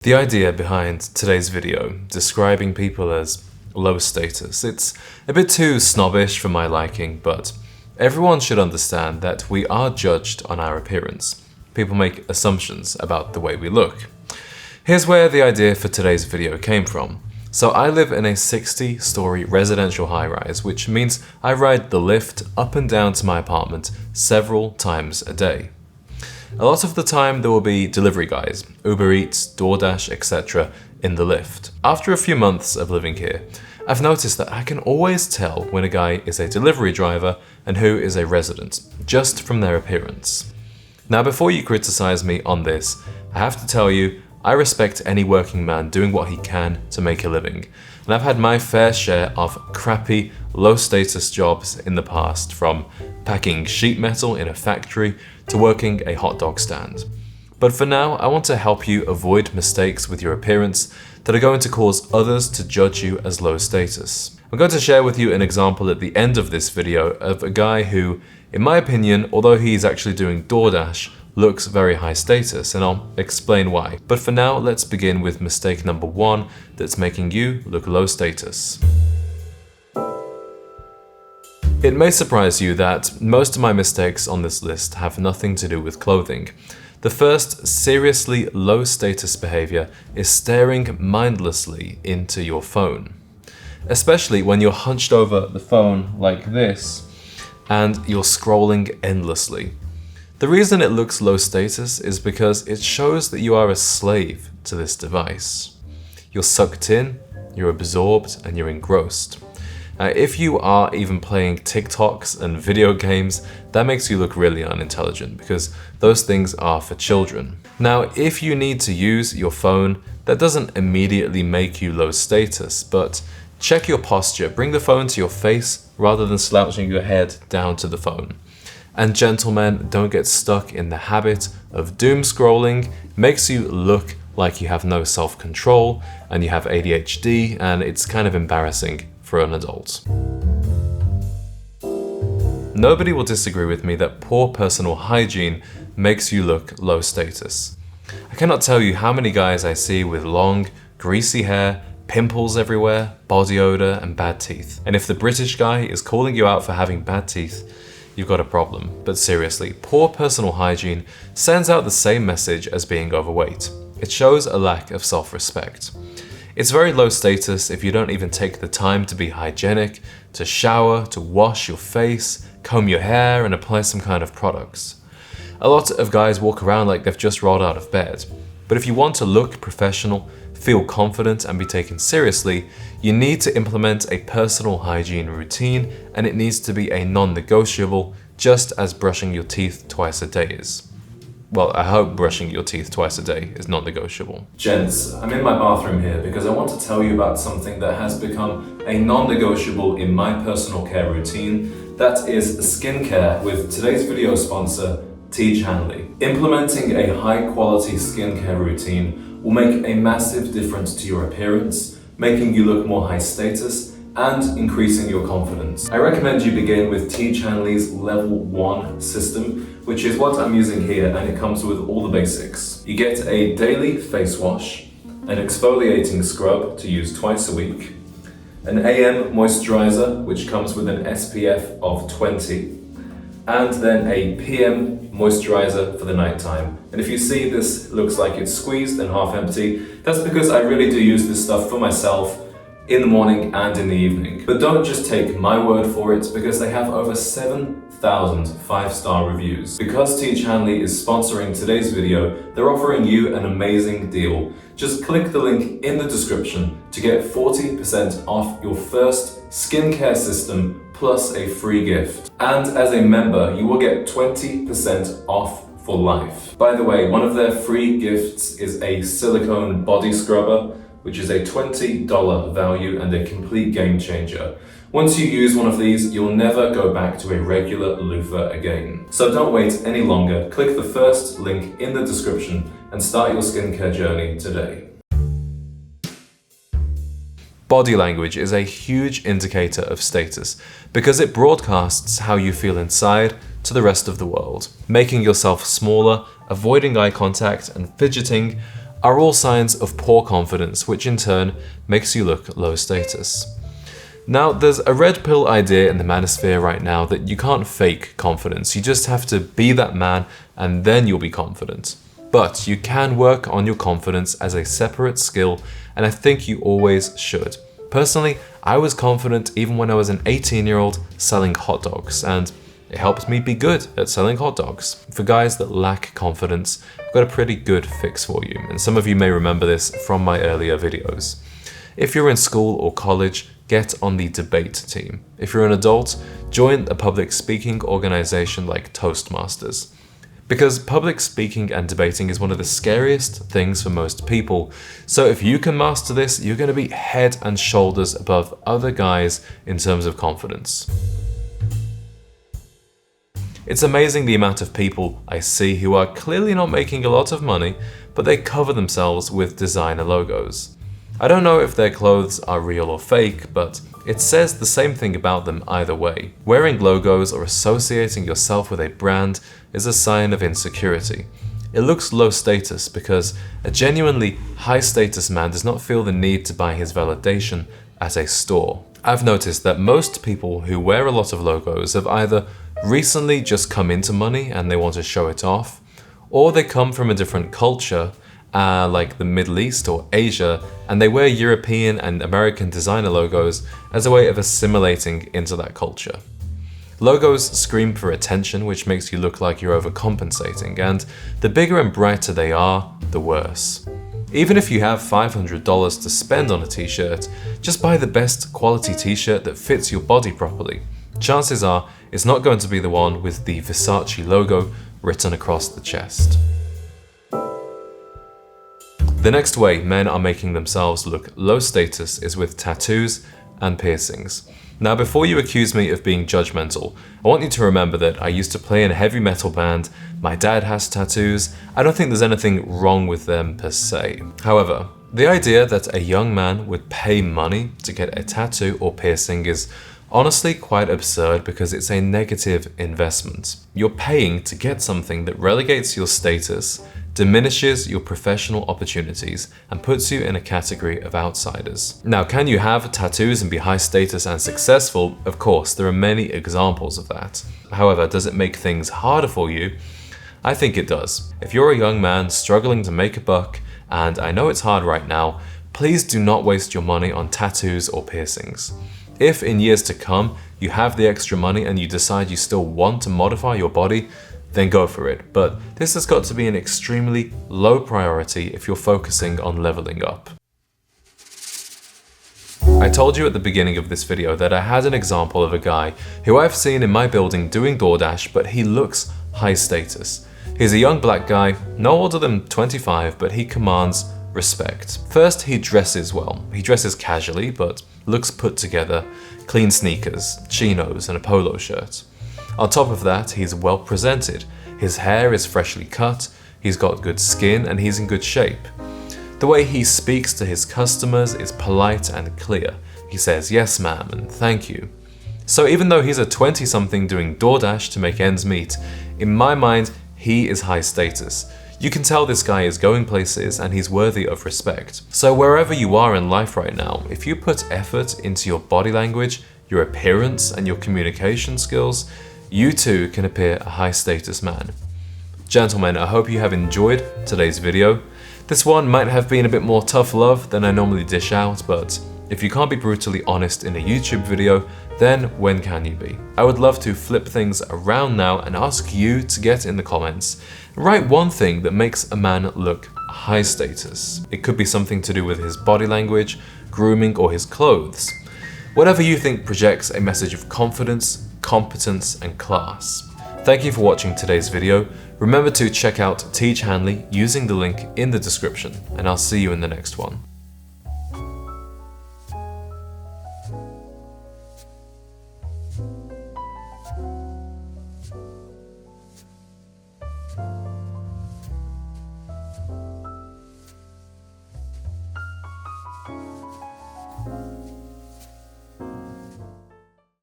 The idea behind today's video, describing people as low status, it's a bit too snobbish for my liking, but everyone should understand that we are judged on our appearance. People make assumptions about the way we look. Here's where the idea for today's video came from. So I live in a 60-story residential high-rise, which means I ride the lift up and down to my apartment several times a day. A lot of the time there will be delivery guys, Uber Eats, DoorDash, etc. in the lift. After a few months of living here, I've noticed that I can always tell when a guy is a delivery driver and who is a resident, just from their appearance. Now before you criticize me on this, I have to tell you, I respect any working man doing what he can to make a living. And I've had my fair share of crappy, low-status jobs in the past, from packing sheet metal in a factory to working a hot dog stand. But for now, I want to help you avoid mistakes with your appearance that are going to cause others to judge you as low status. I'm going to share with you an example at the end of this video of a guy who, in my opinion, although he's actually doing DoorDash, looks very high status, and I'll explain why. But for now, let's begin with mistake number 1 that's making you look low status. It may surprise you that most of my mistakes on this list have nothing to do with clothing. The first seriously low status behavior is staring mindlessly into your phone. Especially when you're hunched over the phone like this and you're scrolling endlessly. The reason it looks low status is because it shows that you are a slave to this device. You're sucked in, you're absorbed, and you're engrossed. If you are even playing TikToks and video games, that makes you look really unintelligent because those things are for children. Now, if you need to use your phone, that doesn't immediately make you low status, but check your posture. Bring the phone to your face rather than slouching your head down to the phone. And gentlemen, don't get stuck in the habit of doom scrolling. It makes you look like you have no self-control and you have ADHD, and it's kind of embarrassing for an adult. Nobody will disagree with me that poor personal hygiene makes you look low status. I cannot tell you how many guys I see with long, greasy hair, pimples everywhere, body odor, and bad teeth. And if the British guy is calling you out for having bad teeth, you've got a problem. But seriously, poor personal hygiene sends out the same message as being overweight. It shows a lack of self-respect. It's very low status if you don't even take the time to be hygienic, to shower, to wash your face, comb your hair, and apply some kind of products. A lot of guys walk around like they've just rolled out of bed. But if you want to look professional, feel confident, and be taken seriously, you need to implement a personal hygiene routine, and it needs to be a non-negotiable, just as brushing your teeth twice a day is. Well, I hope brushing your teeth twice a day is not negotiable. Gents, I'm in my bathroom here because I want to tell you about something that has become a non-negotiable in my personal care routine. That is skincare with today's video sponsor, T. Hanley. Implementing a high-quality skincare routine will make a massive difference to your appearance, making you look more high status and increasing your confidence. I recommend you begin with T. Hanley's Level 1 system, which is what I'm using here, and it comes with all the basics. You get a daily face wash, an exfoliating scrub to use twice a week, an AM moisturizer, which comes with an SPF of 20, and then a PM moisturizer for the nighttime. And if you see this looks like it's squeezed and half empty, that's because I really do use this stuff for myself in the morning and in the evening. But don't just take my word for it, because they have over 7,000 5-star reviews. Because T. Hanley is sponsoring today's video, they're offering you an amazing deal. Just click the link in the description to get 40% off your first skincare system plus a free gift. And as a member, you will get 20% off for life. By the way, one of their free gifts is a silicone body scrubber, which is a $20 value and a complete game changer. Once you use one of these, you'll never go back to a regular loofah again. So don't wait any longer. Click the first link in the description and start your skincare journey today. Body language is a huge indicator of status because it broadcasts how you feel inside to the rest of the world. Making yourself smaller, avoiding eye contact, and fidgeting are all signs of poor confidence, which in turn makes you look low status. Now, there's a red pill idea in the manosphere right now that you can't fake confidence. You just have to be that man and then you'll be confident. But you can work on your confidence as a separate skill, and I think you always should. Personally, I was confident even when I was an 18-year-old selling hot dogs, and it helped me be good at selling hot dogs. For guys that lack confidence, I've got a pretty good fix for you, and some of you may remember this from my earlier videos. If you're in school or college, get on the debate team. If you're an adult, join a public speaking organization like Toastmasters. Because public speaking and debating is one of the scariest things for most people. So if you can master this, you're going to be head and shoulders above other guys in terms of confidence. It's amazing the amount of people I see who are clearly not making a lot of money, but they cover themselves with designer logos. I don't know if their clothes are real or fake, but it says the same thing about them either way. Wearing logos or associating yourself with a brand is a sign of insecurity. It looks low status because a genuinely high status man does not feel the need to buy his validation at a store. I've noticed that most people who wear a lot of logos have either recently just come into money and they want to show it off, or they come from a different culture like the Middle East or Asia, and they wear European and American designer logos as a way of assimilating into that culture. Logos scream for attention, which makes you look like you're overcompensating, and the bigger and brighter they are, the worse. Even if you have $500 to spend on a t-shirt, just buy the best quality t-shirt that fits your body properly. Chances are it's not going to be the one with the Versace logo written across the chest. The next way men are making themselves look low status is with tattoos and piercings. Now, before you accuse me of being judgmental, I want you to remember that I used to play in a heavy metal band, my dad has tattoos, I don't think there's anything wrong with them per se. However, the idea that a young man would pay money to get a tattoo or piercing is honestly quite absurd because it's a negative investment. You're paying to get something that relegates your status, diminishes your professional opportunities, and puts you in a category of outsiders. Now, can you have tattoos and be high status and successful? Of course, there are many examples of that. However, does it make things harder for you? I think it does. If you're a young man struggling to make a buck, and I know it's hard right now, please do not waste your money on tattoos or piercings. If in years to come you have the extra money and you decide you still want to modify your body, then go for it. But this has got to be an extremely low priority if you're focusing on leveling up. I told you at the beginning of this video that I had an example of a guy who I've seen in my building doing DoorDash, but he looks high status. He's a young black guy, no older than 25, but he commands respect. First, he dresses well. He dresses casually, but looks put together, clean sneakers, chinos, and a polo shirt. On top of that, he's well presented. His hair is freshly cut, he's got good skin, and he's in good shape. The way he speaks to his customers is polite and clear. He says yes ma'am and thank you. So even though he's a 20-something doing DoorDash to make ends meet, in my mind, he is high status. You can tell this guy is going places and he's worthy of respect. So wherever you are in life right now, if you put effort into your body language, your appearance, and your communication skills, you too can appear a high status man. Gentlemen, I hope you have enjoyed today's video. This one might have been a bit more tough love than I normally dish out, but if you can't be brutally honest in a YouTube video, then when can you be? I would love to flip things around now and ask you to get in the comments. Write one thing that makes a man look high status. It could be something to do with his body language, grooming, or his clothes. Whatever you think projects a message of confidence, competence, and class. Thank you for watching today's video. Remember to check out Teach Hanley using the link in the description, and I'll see you in the next one.